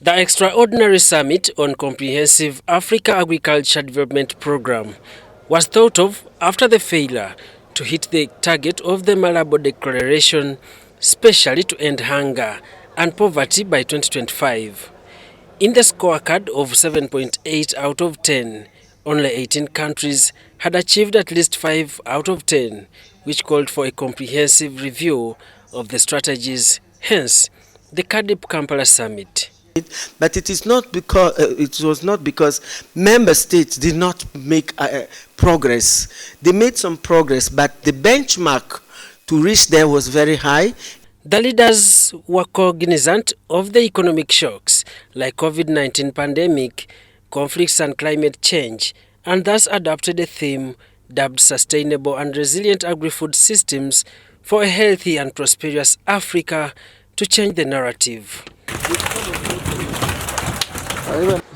The extraordinary summit on Comprehensive Africa Agriculture Development Program was thought of after the failure to hit the target of the Malabo Declaration, specially to end hunger and poverty by 2025. In the scorecard of 7.8 out of 10, only 18 countries had achieved at least 5 out of 10, which called for a comprehensive review of the strategies, hence the Caadp Kampala Summit. But it is not because it was not because member states did not make progress. They made some progress, but the benchmark to reach there was very high. The leaders were cognizant of the economic shocks like COVID-19 pandemic, conflicts and climate change, and thus adopted a theme dubbed Sustainable and Resilient Agri-Food Systems for a Healthy and Prosperous Africa to change the narrative.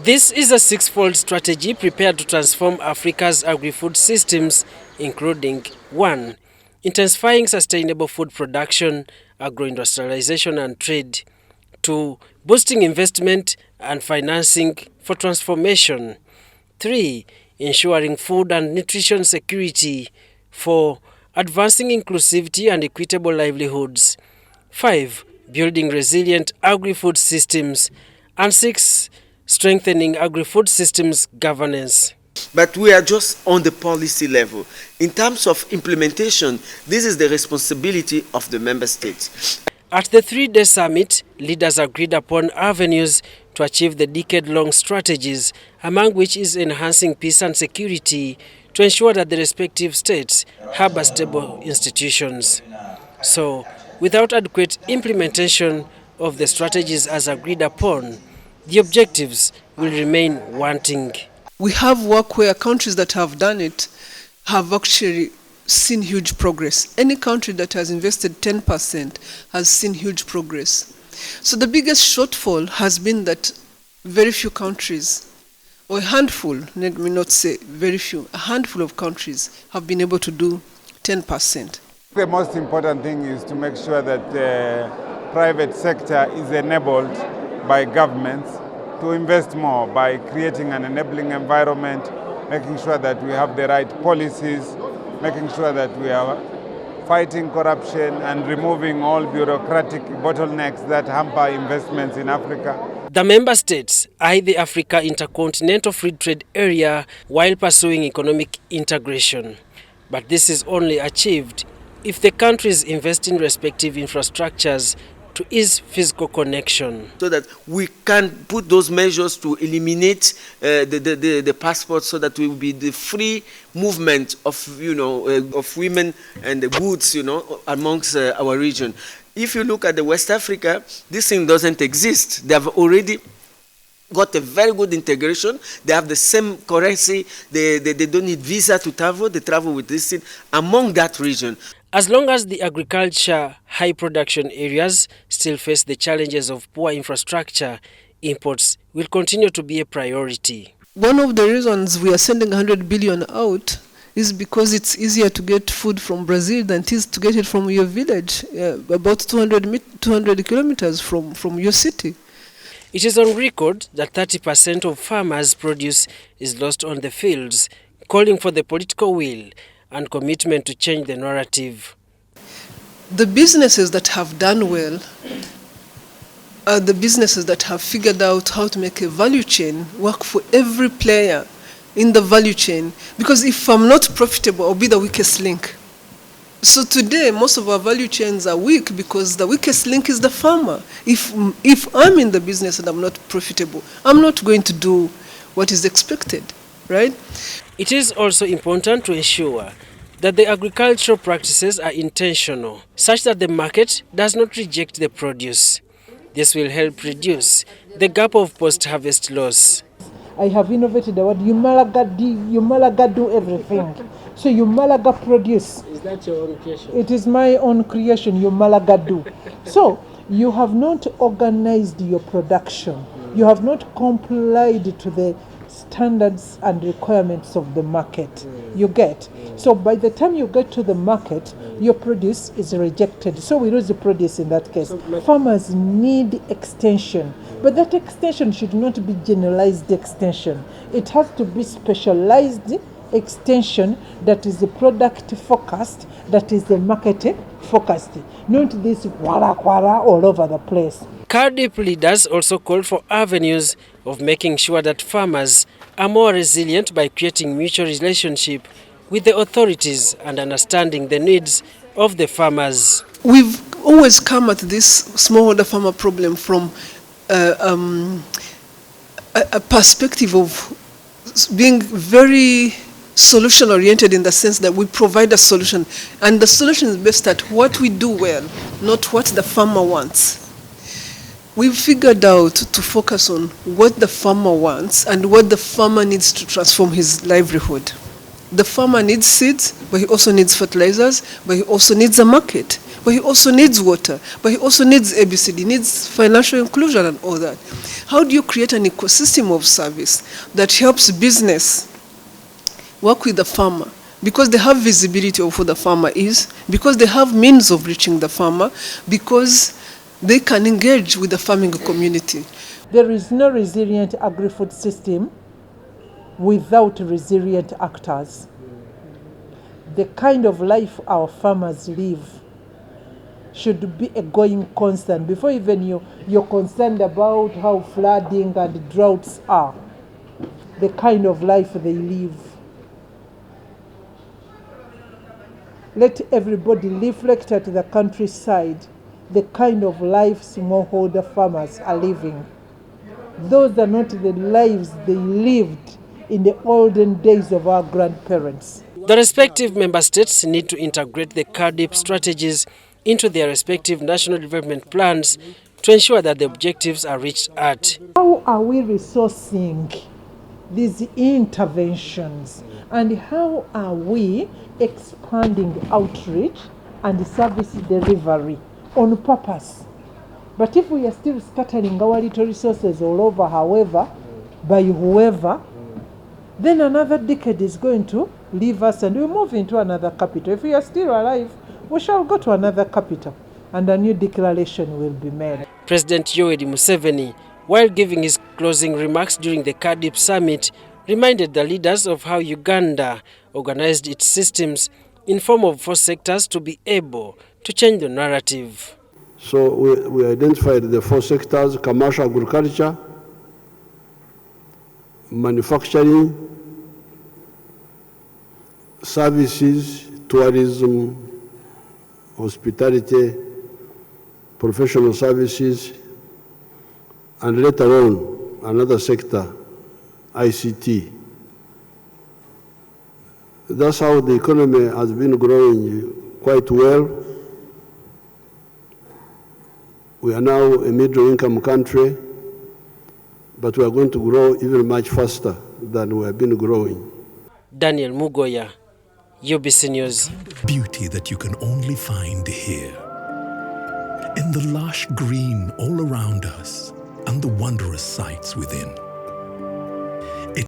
This is a six-fold strategy prepared to transform Africa's agri-food systems, including 1. Intensifying sustainable food production, agro-industrialization and trade. 2. Boosting investment and financing for transformation. 3. Ensuring food and nutrition security. 4. Advancing inclusivity and equitable livelihoods. 5. Building resilient agri-food systems. And 6. Strengthening agri-food systems governance. But we are just on the policy level. In terms of implementation, this is the responsibility of the member states. At the 3-day summit, leaders agreed upon avenues to achieve the decade-long strategies, among which is enhancing peace and security to ensure that the respective states have stable institutions. So, without adequate implementation of the strategies as agreed upon, the objectives will remain wanting. We have work where countries that have done it have actually seen huge progress. Any country that has invested 10% has seen huge progress. So the biggest shortfall has been that very few countries, or a handful, let me not say very few, a handful of countries have been able to do 10%. The most important thing is to make sure that the private sector is enabled by governments to invest more by creating an enabling environment, making sure that we have the right policies, making sure that we are fighting corruption and removing all bureaucratic bottlenecks that hamper investments in Africa. The member states eye the Africa Intercontinental Free Trade Area while pursuing economic integration. But this is only achieved if the countries invest in respective infrastructures to ease physical connection. So that we can put those measures to eliminate the passports, so that we will be the free movement of, of women and the goods, amongst our region. If you look at the West Africa, this thing doesn't exist. They have already got a very good integration. They have the same currency. They don't need visa to travel. They travel with this thing among that region. As long as the agriculture high production areas still face the challenges of poor infrastructure, imports will continue to be a priority. One of the reasons we are sending 100 billion out is because it's easier to get food from Brazil than it is to get it from your village, about 200 kilometers from your city. It is on record that 30% of farmers' produce is lost on the fields, calling for the political will and commitment to change the narrative. The businesses that have done well are the businesses that have figured out how to make a value chain work for every player in the value chain. Because if I'm not profitable, I'll be the weakest link. So today, most of our value chains are weak because the weakest link is the farmer. If I'm in the business and I'm not profitable, I'm not going to do what is expected, right? It is also important to ensure that the agricultural practices are intentional, such that the market does not reject the produce. This will help reduce the gap of post-harvest loss. I have innovated the word Yumalaga do everything. So Yumalaga produce. Is that your own creation? It is my own creation, Yumalaga do. So you have not organized your production. You have not complied to the standards and requirements of the market. You get. So by the time you get to the market, your produce is rejected. So we lose the produce in that case. Farmers need extension, but that extension should not be generalized extension. It has to be specialized extension that is the product focused, that is the market focused, not this wara all over the place. Caadp leaders also called for avenues of making sure that farmers are more resilient by creating mutual relationship with the authorities and understanding the needs of the farmers. We've always come at this smallholder farmer problem from a perspective of being very solution oriented, in the sense that we provide a solution, and the solution is based at what we do well, not what the farmer wants. We've figured out to focus on what the farmer wants and what the farmer needs to transform his livelihood. The farmer needs seeds, but he also needs fertilizers, but he also needs a market, but he also needs water, but he also needs ABCD, needs financial inclusion and all that. How do you create an ecosystem of service that helps business work with the farmer? Because they have visibility of who the farmer is, because they have means of reaching the farmer, because they can engage with the farming community. There is no resilient agri-food system without resilient actors. The kind of life our farmers live should be a going concern before even you're concerned about how flooding and droughts are. The kind of life they live. Let everybody reflect at the countryside the kind of life smallholder farmers are living. Those are not the lives they lived in the olden days of our grandparents. The respective member states need to integrate the Caadp strategies into their respective national development plans to ensure that the objectives are reached at. How are we resourcing these interventions, and how are we expanding outreach and service delivery on purpose? But if we are still scattering our little resources all over, however, by whoever, then another decade is going to leave us and we move into another capital. If we are still alive, we shall go to another capital and a new declaration will be made. President Yoweri Museveni, while giving his closing remarks during the Caadp summit, reminded the leaders of how Uganda organized its systems in form of 4 sectors to be able to change the narrative. So we identified the 4 sectors: commercial agriculture, manufacturing, services, tourism, hospitality, professional services, and later on another sector, ICT. That's how the economy has been growing quite well. We are now a middle-income country, but we are going to grow even much faster than we have been growing. Daniel Mugoya, UBC News. Beauty that you can only find here. In the lush green all around us and the wondrous sights within.